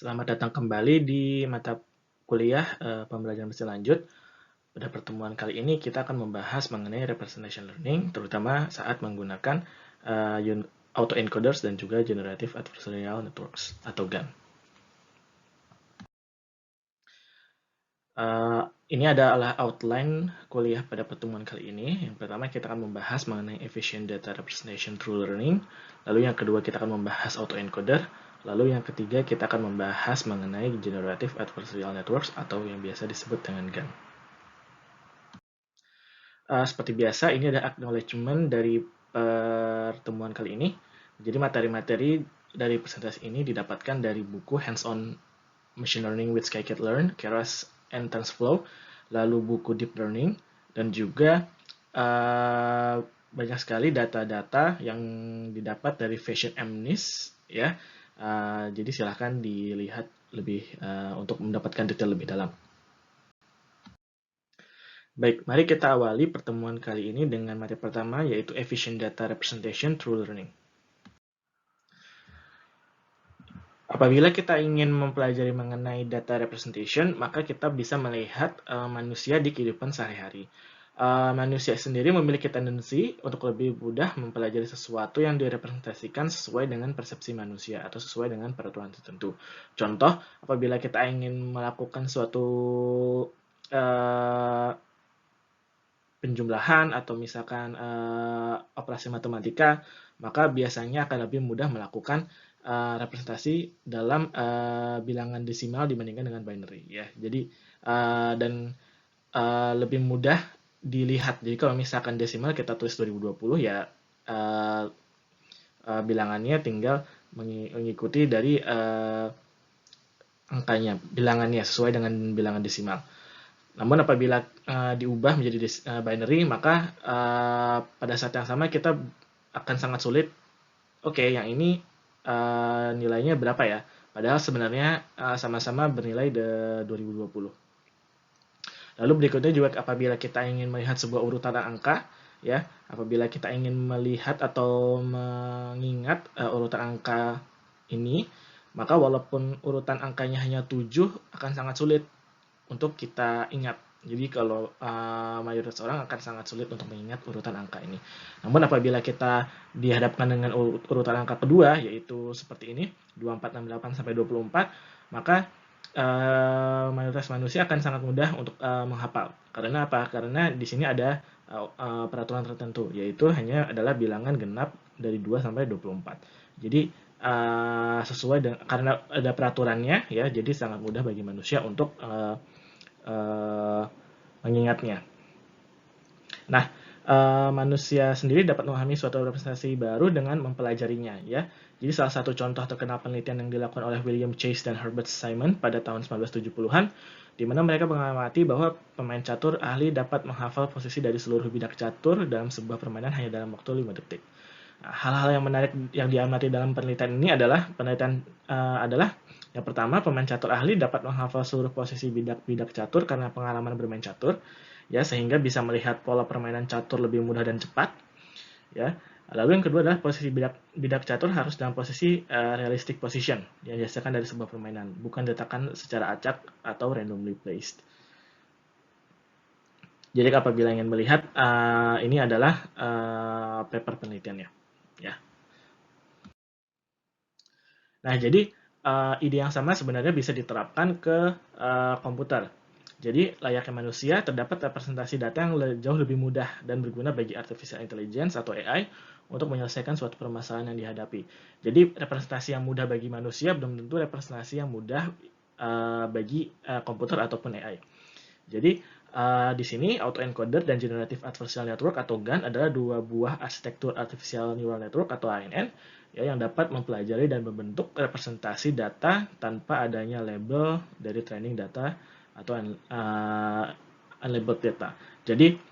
Selamat datang kembali di mata kuliah pembelajaran berlanjut. Pada pertemuan kali ini kita akan membahas mengenai representation learning, terutama saat menggunakan autoencoders dan juga generative adversarial networks atau GAN. Ini adalah outline kuliah pada pertemuan kali ini. Yang pertama kita akan membahas mengenai efficient data representation through learning. Lalu yang kedua kita akan membahas autoencoder. Lalu yang ketiga kita akan membahas mengenai generative adversarial networks atau yang biasa disebut dengan GAN. Seperti biasa ini ada acknowledgement dari pertemuan kali ini. Jadi materi-materi dari presentasi ini didapatkan dari buku Hands-on Machine Learning with Scikit-Learn, Keras and TensorFlow, lalu buku Deep Learning, dan juga banyak sekali data-data yang didapat dari FashionMNIST, ya. Jadi silahkan dilihat lebih untuk mendapatkan detail lebih dalam. Baik, mari kita awali pertemuan kali ini dengan materi pertama, yaitu Efficient Data Representation Through Learning. Apabila kita ingin mempelajari mengenai data representation, maka kita bisa melihat manusia di kehidupan sehari-hari. Manusia sendiri memiliki tendensi untuk lebih mudah mempelajari sesuatu yang direpresentasikan sesuai dengan persepsi manusia atau sesuai dengan peraturan tertentu. Contoh, apabila kita ingin melakukan suatu penjumlahan atau misalkan operasi matematika, maka biasanya akan lebih mudah melakukan representasi dalam bilangan desimal dibandingkan dengan binary, ya. Jadi dan lebih mudah dilihat. Jadi kalau misalkan desimal kita tulis 2020, ya bilangannya tinggal mengikuti dari angkanya, bilangannya sesuai dengan bilangan desimal. Namun apabila diubah menjadi binary, maka pada saat yang sama kita akan sangat sulit. Oke, yang ini nilainya berapa ya? Padahal sebenarnya sama-sama bernilai 2020. Lalu berikutnya juga apabila kita ingin melihat sebuah urutan angka, ya, apabila kita ingin melihat atau mengingat urutan angka ini, maka walaupun urutan angkanya hanya 7, akan sangat sulit untuk kita ingat. Jadi kalau mayoritas orang akan sangat sulit untuk mengingat urutan angka ini. Namun apabila kita dihadapkan dengan urutan angka kedua, yaitu seperti ini, 2468 sampai 24, maka mayoritas manusia akan sangat mudah untuk menghafal. Karena apa? Karena di sini ada peraturan tertentu, yaitu hanya adalah bilangan genap dari 2 sampai 24. Jadi sesuai dengan, karena ada peraturannya, ya, jadi sangat mudah bagi manusia untuk mengingatnya. Nah, manusia sendiri dapat memahami suatu representasi baru dengan mempelajarinya, ya. Jadi salah satu contoh terkenal penelitian yang dilakukan oleh William Chase dan Herbert Simon pada tahun 1970-an, di mana mereka mengamati bahwa pemain catur ahli dapat menghafal posisi dari seluruh bidak catur dalam sebuah permainan hanya dalam waktu 5 detik. Hal-hal yang menarik yang diamati dalam penelitian ini adalah yang pertama, pemain catur ahli dapat menghafal seluruh posisi bidak-bidak catur karena pengalaman bermain catur, ya, sehingga bisa melihat pola permainan catur lebih mudah dan cepat, ya. Lalu yang kedua adalah posisi bidak catur harus dalam posisi realistic position yang dihasilkan dari sebuah permainan, bukan diletakkan secara acak atau randomly placed. Jadi apabila ingin melihat, ini adalah paper penelitiannya, ya. Nah, jadi ide yang sama sebenarnya bisa diterapkan ke komputer. Jadi layaknya manusia, terdapat representasi data yang jauh lebih mudah dan berguna bagi artificial intelligence atau AI untuk menyelesaikan suatu permasalahan yang dihadapi. Jadi representasi yang mudah bagi manusia belum tentu representasi yang mudah bagi komputer ataupun AI. Jadi di sini autoencoder dan generative adversarial network atau GAN adalah dua buah arsitektur artificial neural network atau ANN, ya, yang dapat mempelajari dan membentuk representasi data tanpa adanya label dari training data atau unlabeled data. Jadi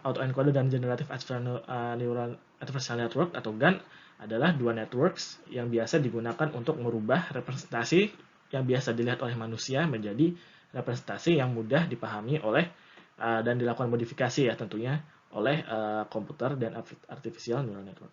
autoencoder dan generative adversarial network atau GAN adalah dua networks yang biasa digunakan untuk merubah representasi yang biasa dilihat oleh manusia menjadi representasi yang mudah dipahami oleh dan dilakukan modifikasi, ya, tentunya oleh komputer dan artificial neural network.